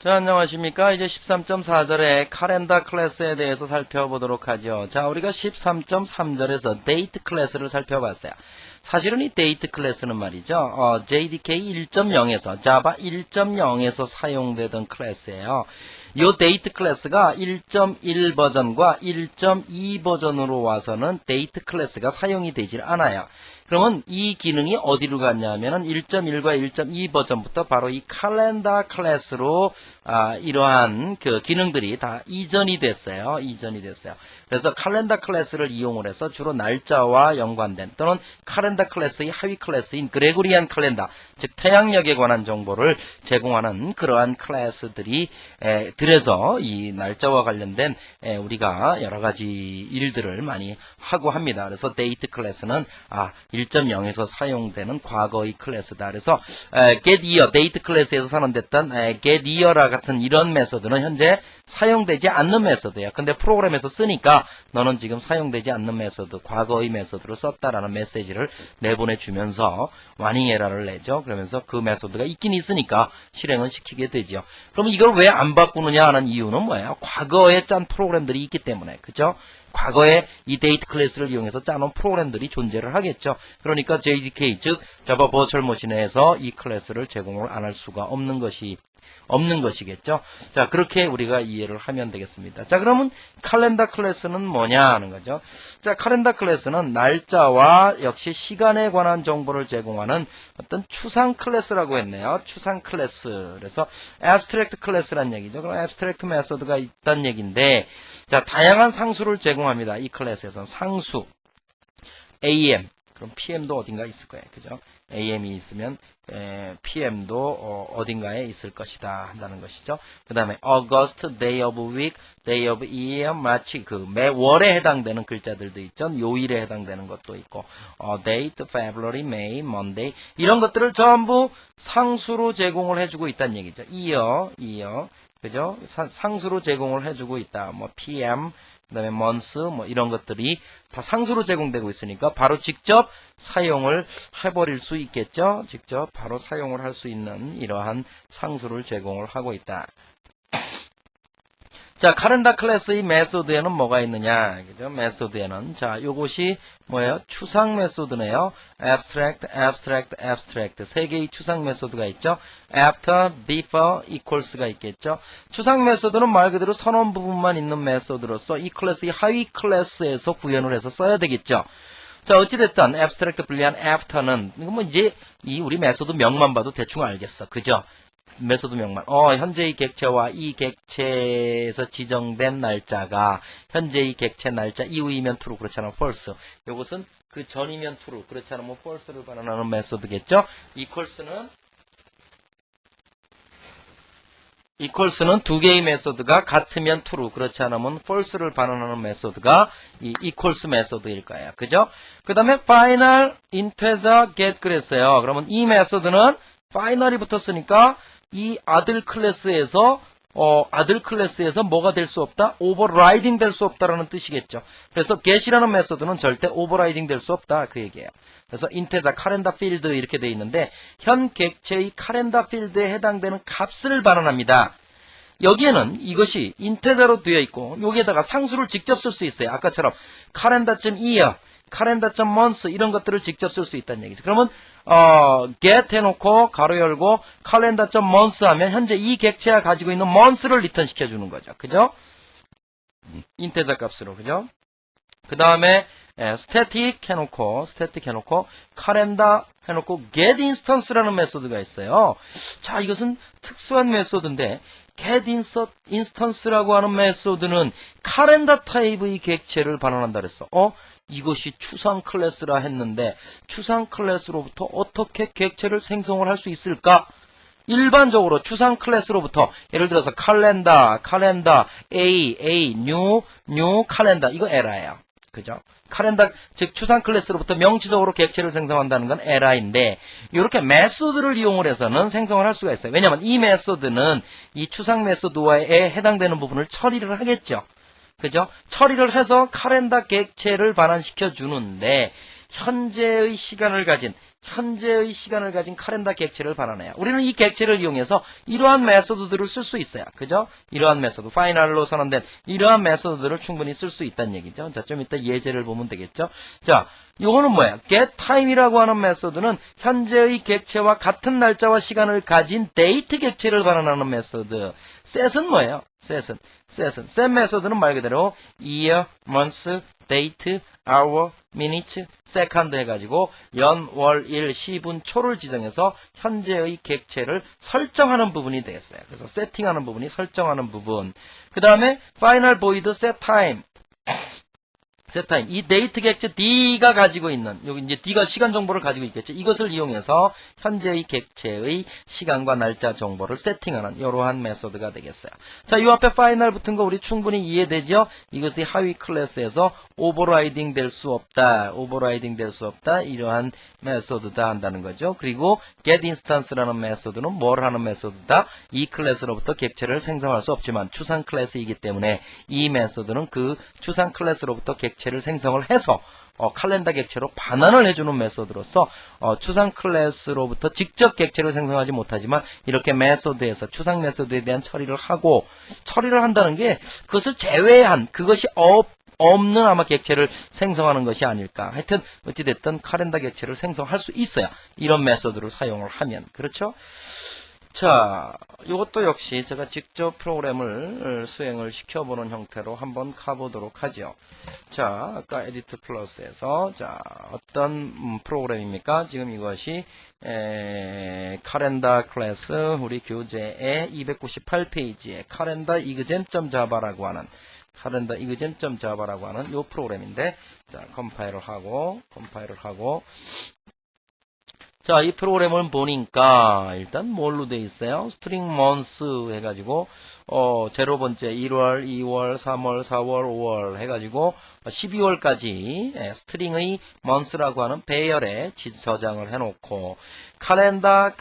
자, 안녕하십니까. 이제 13.4절의 칼렌더 클래스에 대해서 살펴보도록 하죠. 자, 우리가 13.3절에서 데이트 클래스를 살펴봤어요. 사실은 이 데이트 클래스는 말이죠. JDK 1.0에서, 자바 1.0에서 사용되던 클래스예요. 이 데이트 클래스가 1.1 버전과 1.2 버전으로 와서는 데이트 클래스가 사용이 되질 않아요. 그러면 이 기능이 어디로 갔냐면은 1.1과 1.2 버전부터 바로 이 칼렌더 클래스로 이러한 그 기능들이 다 이전이 됐어요. 그래서 칼렌더 클래스를 이용을 해서 주로 날짜와 연관된 또는 칼렌더 클래스의 하위 클래스인 그레고리안 칼렌더, 즉 태양력에 관한 정보를 제공하는 그러한 클래스들이 들여서 이 날짜와 관련된 우리가 여러 가지 일들을 많이 하고 합니다. 그래서 데이트 클래스는 1.0에서 사용되는 과거의 클래스다. 그래서 get year, 데이트 클래스에서 선언됐던 get year라 같은 이런 메소드는 현재 사용되지 않는 메소드예요. 근데 프로그램에서 쓰니까 너는 지금 사용되지 않는 메소드, 과거의 메소드로 썼다라는 메시지를 내보내주면서 와닝 에러를 내죠. 그러면서 그 메소드가 있긴 있으니까 실행은 시키게 되죠. 그럼 이걸 왜 안 바꾸느냐 하는 이유는 뭐예요? 과거에 짠 프로그램들이 있기 때문에, 그죠? 과거에 이 데이트 클래스를 이용해서 짜놓은 프로그램들이 존재를 하겠죠. 그러니까 JDK, 즉 자바 버추얼 머신에서 이 클래스를 제공을 안 할 수가 없는 것이겠죠. 자, 그렇게 우리가 이해를 하면 되겠습니다. 자, 그러면 칼렌더 클래스는 뭐냐 하는 거죠. 자, 칼렌더 클래스는 날짜와 역시 시간에 관한 정보를 제공하는 어떤 추상 클래스라고 했네요. 추상 클래스. 그래서 abstract 클래스란 얘기죠. 그럼 abstract 메소드가 있다는 얘기인데, 자, 다양한 상수를 제공합니다. 이 클래스에서는 상수, AM, 그럼 PM도 어딘가 있을 거예요. 그죠? AM이 있으면 PM도 어딘가에 있을 것이다 한다는 것이죠. 그 다음에 August, Day of Week, Day of Year, 마치 그 매월에 해당되는 글자들도 있죠. 요일에 해당되는 것도 있고 Date, February, May, Monday 이런 것들을 전부 상수로 제공을 해주고 있다는 얘기죠. year, 그죠? 상수로 제공을 해주고 있다. 뭐 PM, 그 다음에 months, 뭐 이런 것들이 다 상수로 제공되고 있으니까 바로 직접 사용을 해버릴 수 있겠죠. 직접 바로 사용을 할 수 있는 이러한 상수를 제공을 하고 있다. 자, 칼렌더 클래스의 메소드에는 뭐가 있느냐? 그죠? 메소드에는 자, 요것이 뭐예요? 추상 메소드네요. abstract 세 개의 추상 메소드가 있죠. after, before, equals가 있겠죠. 추상 메소드는 말 그대로 선언 부분만 있는 메소드로서 이 클래스의 하위 클래스에서 구현을 해서 써야 되겠죠. 자, 어찌됐든 abstract 불리한 after는 뭐 이제 이 우리 메소드 명만 봐도 대충 알겠어. 그죠? 메소드 명만. 현재의 객체와 이 객체에서 지정된 날짜가 현재의 객체 날짜 이후이면 true, 그렇지 않으면 false. 이것은 그 전이면 true, 그렇지 않으면 false를 반환하는 메소드겠죠. equals는 두 개의 메소드가 같으면 true, 그렇지 않으면 false를 반환하는 메소드가 이 equals 메소드일 거예요. 그죠? 그 다음에 final, integer, get 그랬어요. 그러면 이 메소드는 final이 붙었으니까 이 아들 클래스에서 뭐가 될 수 없다? 오버라이딩 될 수 없다라는 뜻이겠죠. 그래서 get이라는 메소드는 절대 오버라이딩 될 수 없다 그 얘기예요. 그래서 인테자 칼렌더 필드 이렇게 돼 있는데 현 객체의 칼렌더 필드에 해당되는 값을 반환합니다. 여기에는 이것이 인테자로 되어 있고 여기에다가 상수를 직접 쓸 수 있어요. 아까처럼 calendar.year, calendar.month 이런 것들을 직접 쓸 수 있다는 얘기죠. 그러면 get 해놓고 가로 열고 calendar.month 하면 현재 이 객체가 가지고 있는 month를 리턴 시켜주는 거죠. 그죠? 인테자 값으로. 그죠? 그 다음에 static 해놓고 calendar 해놓고 get instance라는 메소드가 있어요. 자, 이것은 특수한 메소드인데 get instance라고 하는 메소드는 calendar 타입의 객체를 반환한다 그랬어. 이것이 추상 클래스라 했는데 추상 클래스로부터 어떻게 객체를 생성을 할 수 있을까? 일반적으로 추상 클래스로부터 예를 들어서 칼렌더, A, new 칼렌더 이거 에라예요. 그죠? 칼렌더 즉 추상 클래스로부터 명시적으로 객체를 생성한다는 건 에라인데 이렇게 메소드를 이용을 해서는 생성을 할 수가 있어요. 왜냐하면 이 메소드는 이 추상 메소드에 해당되는 부분을 처리를 하겠죠. 그죠? 처리를 해서 칼렌더 객체를 반환시켜 주는데 현재의 시간을 가진 현재의 시간을 가진 카렌다 객체를 반환해요. 우리는 이 객체를 이용해서 이러한 메소드들을 쓸 수 있어요. 그죠? 이러한 메소드, 파이널로 선언된 이러한 메소드들을 충분히 쓸 수 있다는 얘기죠. 자, 좀 이따 예제를 보면 되겠죠. 자, 이거는 뭐야? getTime이라고 하는 메소드는 현재의 객체와 같은 날짜와 시간을 가진 데이트 객체를 반환하는 메소드. set은 뭐예요? set은 set 메소드는 말 그대로 year, month, date, hour, minute, second 해가지고 연, 월, 일, 시분, 초를 지정해서 현재의 객체를 설정하는 부분이 되겠어요. 그래서 세팅하는 부분이 설정하는 부분. 그 다음에 final void set time. setTime. 이 데이트 객체 D가 가지고 있는, 여기 이제 D가 시간 정보를 가지고 있겠죠. 이것을 이용해서 현재의 객체의 시간과 날짜 정보를 세팅하는 이러한 메소드가 되겠어요. 자, 이 앞에 파이널 붙은 거 우리 충분히 이해되죠? 이것이 하위 클래스에서 오버라이딩 될 수 없다. 오버라이딩 될 수 없다. 이러한 메소드다 한다는 거죠. 그리고 getInstance라는 메소드는 뭘 하는 메소드다? 이 클래스로부터 객체를 생성할 수 없지만 추상 클래스이기 때문에 이 메소드는 그 추상 클래스로부터 객체를 생성을 해서 칼렌더 객체로 반환을 해주는 메소드로서 추상 클래스로부터 직접 객체를 생성하지 못하지만 이렇게 메소드에서 추상 메소드에 대한 처리를 하고 처리를 한다는 게 그것을 제외한 그것이 없는 아마 객체를 생성하는 것이 아닐까. 하여튼 어찌됐든 칼렌더 객체를 생성할 수 있어야 이런 메소드를 사용을 하면 그렇죠. 자, 이것도 역시 제가 직접 프로그램을 수행을 시켜보는 형태로 한번 가보도록 하죠. 자, 아까 에디트 플러스에서 자 어떤 프로그램입니까? 지금 이것이 칼렌더 클래스 우리 교재의 298페이지에 칼렌더 exam.java라고 하는 칼렌더 exam.java라고 하는 이 프로그램인데 자 컴파일을 하고 자, 이 프로그램을 보니까 일단 뭘로 돼 있어요? 스트링 months 해가지고 0번째 1월, 2월, 3월, 4월, 5월 해가지고 12월까지 스트링의 months라고 하는 배열에 저장을 해놓고 칼렌더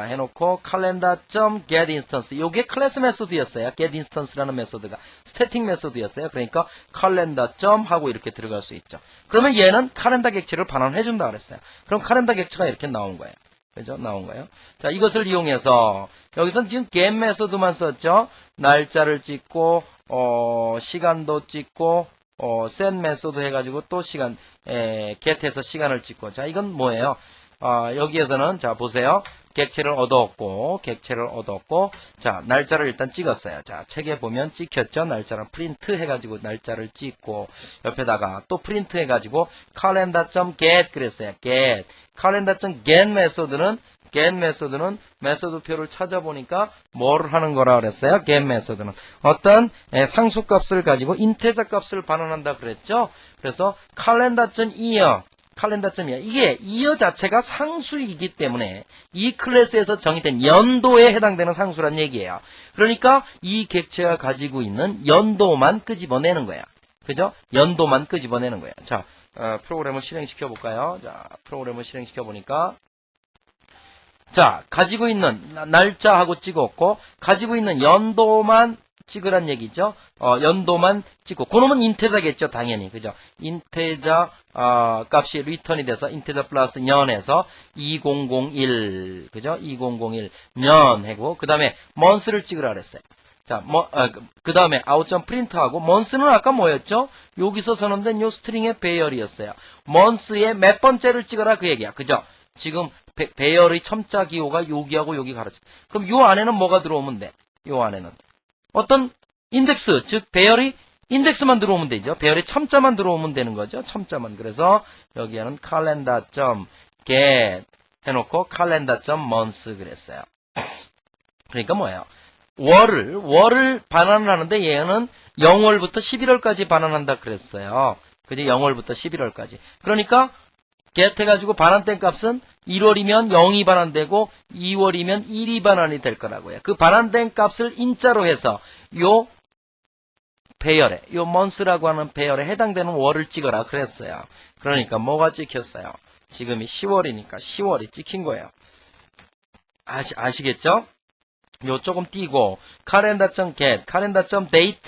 해놓고 calendar.getInstance 요게 클래스 메소드였어요. getInstance라는 메소드가 스태틱 메소드였어요. 그러니까 calendar. 하고 이렇게 들어갈 수 있죠. 그러면 얘는 칼렌더 객체를 반환해준다 그랬어요. 그럼 칼렌더 객체가 이렇게 나온 거예요. 그죠? 나온 거예요. 자, 이것을 이용해서 여기서는 지금 get 메소드만 썼죠. 날짜를 찍고 시간도 찍고 set 메소드 해가지고 또 시간 get해서 시간을 찍고 자 이건 뭐예요? 여기에서는 자 보세요. 객체를 얻었고 자 날짜를 일단 찍었어요. 자 책에 보면 찍혔죠. 날짜를 프린트 해가지고 날짜를 찍고 옆에다가 또 프린트 해가지고 calendar.get 그랬어요. get calendar.get 메소드는 메소드표를 찾아보니까 뭘 하는 거라 그랬어요? get 메소드는 어떤 상수값을 가지고 인테저 값을 반환한다 그랬죠? 그래서 calendar.year 이게 year 자체가 상수이기 때문에 이 클래스에서 정의된 연도에 해당되는 상수란 얘기예요. 그러니까 이 객체가 가지고 있는 연도만 끄집어내는 거야. 그죠? 연도만 끄집어내는 거야. 자, 프로그램을 실행시켜 볼까요? 자, 프로그램을 시행시켜 보니까 자, 가지고 있는 날짜하고 찍었고 가지고 있는 연도만 찍으란 얘기죠. 연도만 찍고 그놈은 인테저겠죠. 당연히. 그죠? 인테저 값이 리턴이 돼서 인테저 플러스 년에서 2001 그죠? 2001 년 하고 그다음에 month를 찍으라 그랬어요. 자, 그다음에 아웃점 프린트하고 month는 아까 뭐였죠? 여기서 선언된 요 스트링의 배열이었어요. month의 몇 번째를 찍어라 그 얘기야. 그죠? 지금 배열의 첨자 기호가 여기하고 여기 가르쳐. 그럼 요 안에는 뭐가 들어오면 돼? 요 안에는 어떤 인덱스, 즉 배열이 인덱스만 들어오면 되죠. 배열의 첨자만 들어오면 되는 거죠. 첨자만. 그래서 여기에는 calendar.get 해놓고 calendar.month 그랬어요. 그러니까 뭐예요? 월을 반환을 하는데 얘는 0월부터 11월까지 반환한다 그랬어요. 그죠? 0월부터 11월까지. 그러니까 get 해가지고 반환된 값은 1월이면 0이 반환되고 2월이면 1이 반환이 될 거라고요. 그 반환된 값을 인자로 해서 요 배열에, 요 month라고 하는 배열에 해당되는 월을 찍어라 그랬어요. 그러니까 뭐가 찍혔어요? 지금이 10월이니까 10월이 찍힌 거예요. 아시겠죠? 요 조금 띄고 calendar.get, calendar.date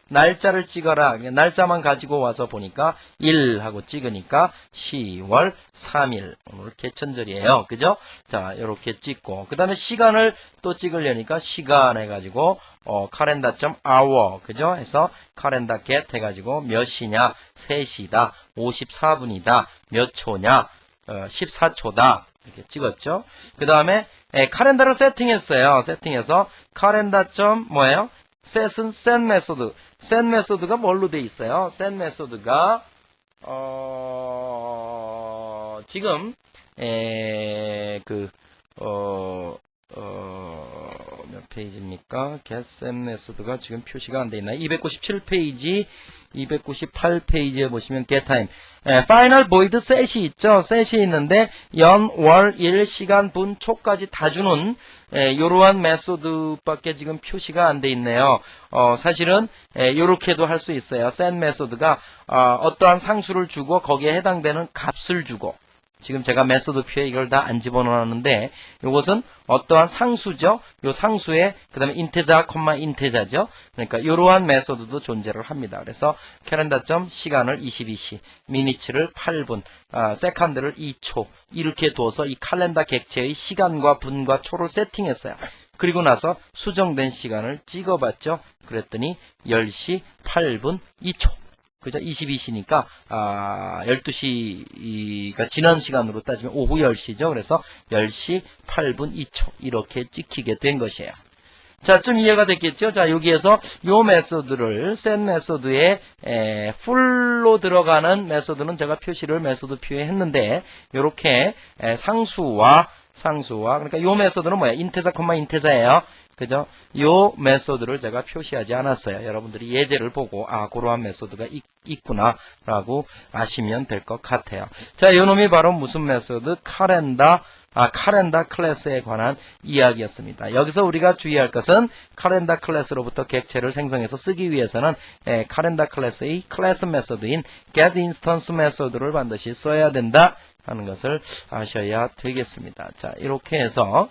날짜를 찍어라. 날짜만 가지고 와서 보니까 1 하고 찍으니까 10월 3일. 오늘 개천절이에요. 그죠? 자, 요렇게 찍고. 그 다음에 시간을 또 찍으려니까 시간 해가지고, calendar.hour. 그죠? 해서 calendar get 해가지고 몇 시냐? 3시다. 54분이다. 몇 초냐? 14초다. 이렇게 찍었죠. 그 다음에 카렌다를 세팅했어요. 세팅해서 calendar. 뭐예요? set은 set 메소드. set 메소드가 뭘로 돼 있어요? set 메소드가 지금 몇 페이지입니까? get set 메소드가 지금 표시가 안 돼 있나요? 297페이지, 298페이지에 보시면 get time. final void set이 있죠. set이 있는데 연, 월, 일, 시간, 분, 초까지 다 주는 이러한 메소드밖에 지금 표시가 안 돼 있네요. 사실은 이렇게도 할 수 있어요. set 메소드가 어떠한 상수를 주고 거기에 해당되는 값을 주고, 지금 제가 메소드 표에 이걸 다 안 집어넣었는데 이것은 어떠한 상수죠. 요 상수에 그 다음에 인테자, 인테자죠. 그러니까 이러한 메소드도 존재를 합니다. 그래서 calendar. 시간을 22시, minutes를 8분, second를 2초 이렇게 둬서 이 칼렌더 객체의 시간과 분과 초를 세팅했어요. 그리고 나서 수정된 시간을 찍어봤죠. 그랬더니 10시 8분 2초. 그죠? 22시니까, 12시가 지난 시간으로 따지면 오후 10시죠. 그래서 10시 8분 2초. 이렇게 찍히게 된 것이에요. 자, 좀 이해가 됐겠죠? 자, 여기에서 요 메소드를, set 메소드에, 풀로 들어가는 메소드는 제가 표시를 메소드 표에 했는데, 요렇게, 상수와, 그러니까 요 메소드는 뭐야? 인테자, 인테자예요. 그죠? 요 메소드를 제가 표시하지 않았어요. 여러분들이 예제를 보고 그러한 메소드가 있구나 라고 아시면 될 것 같아요. 자, 요 놈이 바로 무슨 메소드? calendar 클래스에 관한 이야기였습니다. 여기서 우리가 주의할 것은 calendar 클래스로부터 객체를 생성해서 쓰기 위해서는 calendar 클래스의 클래스 메소드인 get instance 메소드를 반드시 써야 된다 하는 것을 아셔야 되겠습니다. 자, 이렇게 해서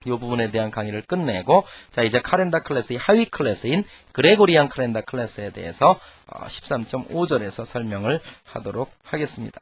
이 부분에 대한 강의를 끝내고, 자, 이제 카렌다 클래스의 하위 클래스인 그레고리안 카렌다 클래스에 대해서 13.5절에서 설명을 하도록 하겠습니다.